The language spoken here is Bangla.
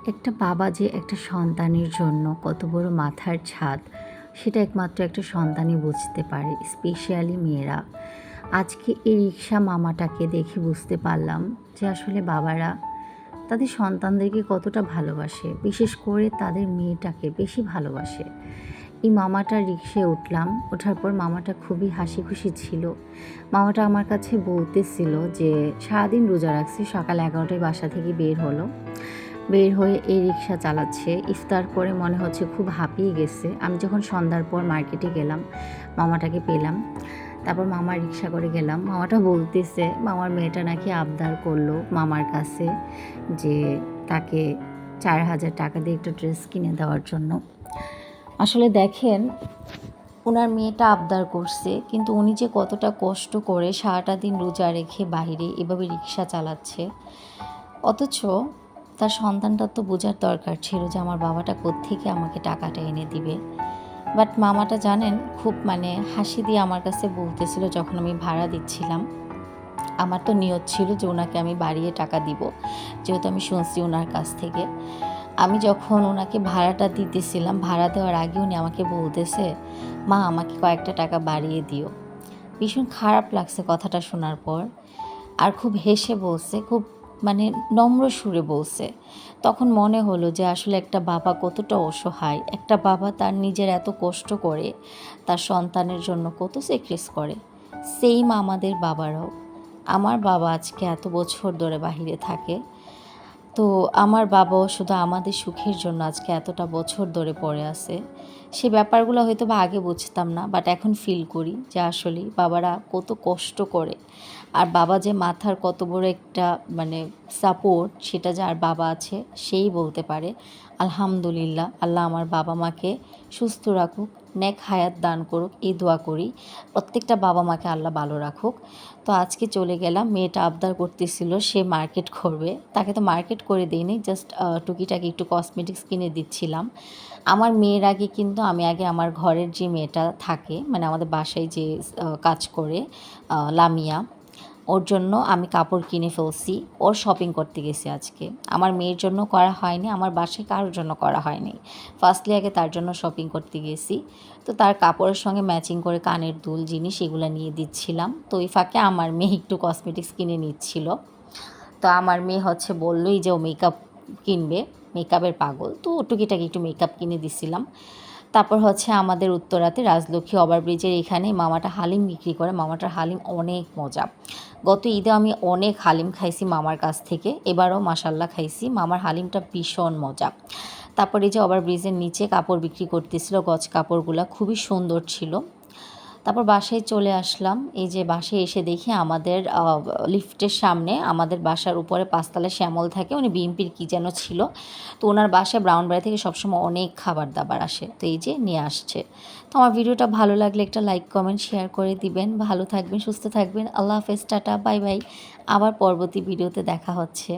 একটা বাবা যে একটা সন্তানের জন্য কত বড় মাথার ছাদ সেটা একমাত্র একটা সন্তানই বুঝতে পারে, স্পেশালি মেয়েরা। আজকে এই রিক্সা মামাটাকে দেখে বুঝতে পারলাম যে আসলে বাবারা তাদের সন্তানদেরকে কতটা ভালোবাসে, বিশেষ করে তাদের মেয়েটাকে বেশি ভালোবাসে। এই মামাটার রিক্সায় উঠলাম, ওঠার পর মামাটা খুবই হাসি খুশি ছিল। মামাটা আমার কাছে বলতেছিল যে সারাদিন রোজা রাখছে, সকাল 11টায় বাসা থেকে বের হয়ে এই রিক্সা চালাচ্ছে। ইফতার করে মনে হচ্ছে খুব হাঁপিয়ে গেছে। আমি যখন সন্ধ্যার পর মার্কেটে গেলাম, মামাটাকে পেলাম। তারপর মামার রিক্সা করে গেলাম। মামাটা বলতেছে মামার মেয়েটা নাকি আবদার করলো মামার কাছে যে তাকে 4,000 টাকা দিয়ে একটা ড্রেস কিনে দেওয়ার জন্য। আসলে দেখেন, ওনার মেয়েটা আবদার করছে, কিন্তু উনি যে কতটা কষ্ট করে সারাটা দিন রোজা রেখে বাইরে এভাবে রিক্সা চালাচ্ছে, অথচ তার সন্তানটার তো বোঝার দরকার ছিল যে আমার বাবাটা কোত্থেকে আমাকে টাকাটা এনে দিবে। বাট মামাটা জানেন খুব হাসি দিয়ে আমার কাছে বলতেছিল, যখন আমি ভাড়া দিচ্ছিলাম, আমার তো নিয়ত ছিল যে ওনাকে আমি বাড়িয়ে টাকা দিব, যেহেতু আমি শুনছি ওনার কাছ থেকে। আমি যখন ওনাকে ভাড়াটা দিতেছিলাম, ভাড়া দেওয়ার আগে উনি আমাকে বলতেছে, মা আমাকে কয়েকটা টাকা বাড়িয়ে দিও। ভীষণ খারাপ লাগছে কথাটা শোনার পর। আর খুব হেসে বলছে, খুব নম্র সুরে বলছে। তখন মনে হলো যে আসলে একটা বাবা কতটা অসহায়, একটা বাবা তার নিজের এত কষ্ট করে তার সন্তানের জন্য কত স্যাক্রিফাইস করে। সেইম আমাদের বাবারাও। আমার বাবা আজকে এত বছর ধরে বাহিরে থাকে, তো আমার বাবাও শুধু আমাদের সুখের জন্য আজকে এতটা বছর ধরে পড়ে আছে। সে ব্যাপারগুলো হয়তো বা আগে বুঝতাম না, বাট এখন ফিল করি যে আসলেই বাবারা কত কষ্ট করে। আর বাবা যে মাথার কত বড় একটা সাপোর্ট, সেটা যার বাবা আছে সেই বলতে পারে। আলহামদুলিল্লাহ, আল্লাহ আমার বাবা মাকে সুস্থ রাখুক, নেক হায়াত দান করুক, এই দোয়া করি। প্রত্যেকটা বাবা মাকে আল্লাহ ভালো রাখুক। তো আজকে চলে গেলাম, মেয়েটা আবদার করতেছিল সে মার্কেট করবে। তাকে তো মার্কেট করে দিইনি, জাস্ট টুকিটাকি একটু কসমেটিক্স কিনে দিচ্ছিলাম। আমার মেয়ের আগে কিন্তু আমি আগে আমার ঘরের যে মেয়েটা থাকে, আমাদের বাসায় যে কাজ করে, লামিয়া, ওর জন্য আমি কাপড় কিনে ফেলছি। ওর শপিং করতে গেছি আজকে। আমার মেয়ের জন্য করা হয়নি, আমার বাসায় কারোর জন্য করা হয়নি। ফার্স্টলি আগে তার জন্য শপিং করতে গেছি। তো তার কাপড়ের সঙ্গে ম্যাচিং করে কানের দুল জিনিস এগুলো নিয়ে দিচ্ছিলাম। তো ওই ফাঁকে আমার মেয়ে একটু কসমেটিক্স কিনে নিচ্ছিল। তো আমার মেয়ে বললোই যে ও মেকআপ কিনবে, মেকআপের পাগল। তো টুকিটাকি একটু মেকআপ কিনে দিছিলাম। তারপর আমাদের উত্তরাতে রাজলক্ষ্মী ওভারব্রিজের এখানে মামাটা হালিম বিক্রি করে। মামাটার হালিম অনেক মজা। গত ঈদে আমি অনেক হালিম খাইছি মামার কাছ থেকে, এবারও মাশাল্লাহ খাইছি। মামার হালিমটা ভীষণ মজা। তারপরে এই যে ওভারব্রিজের নিচে কাপড় বিক্রি করতেছিল, গজ কাপড়গুলো খুবই সুন্দর ছিল। তারপর বাসায় চলে আসলাম। এই যে বাসায় এসে দেখি আমাদের লিফটের সামনে, আমাদের বাসার উপরে 5তলায় শ্যামল থাকে, উনি বিএমপির কী যেন ছিল। তো ওনার বাসায় ব্রাউনবাড়ি থেকে সবসময় অনেক খাবার দাবার আসে, তো এই যে নিয়ে আসছে। তো আমার ভিডিওটা ভালো লাগলে একটা লাইক কমেন্ট শেয়ার করে দিবেন। ভালো থাকবেন, সুস্থ থাকবেন। আল্লাহ হাফেজ, টাটা, বাই বাই। আবার পরবর্তী ভিডিওতে দেখা হচ্ছে।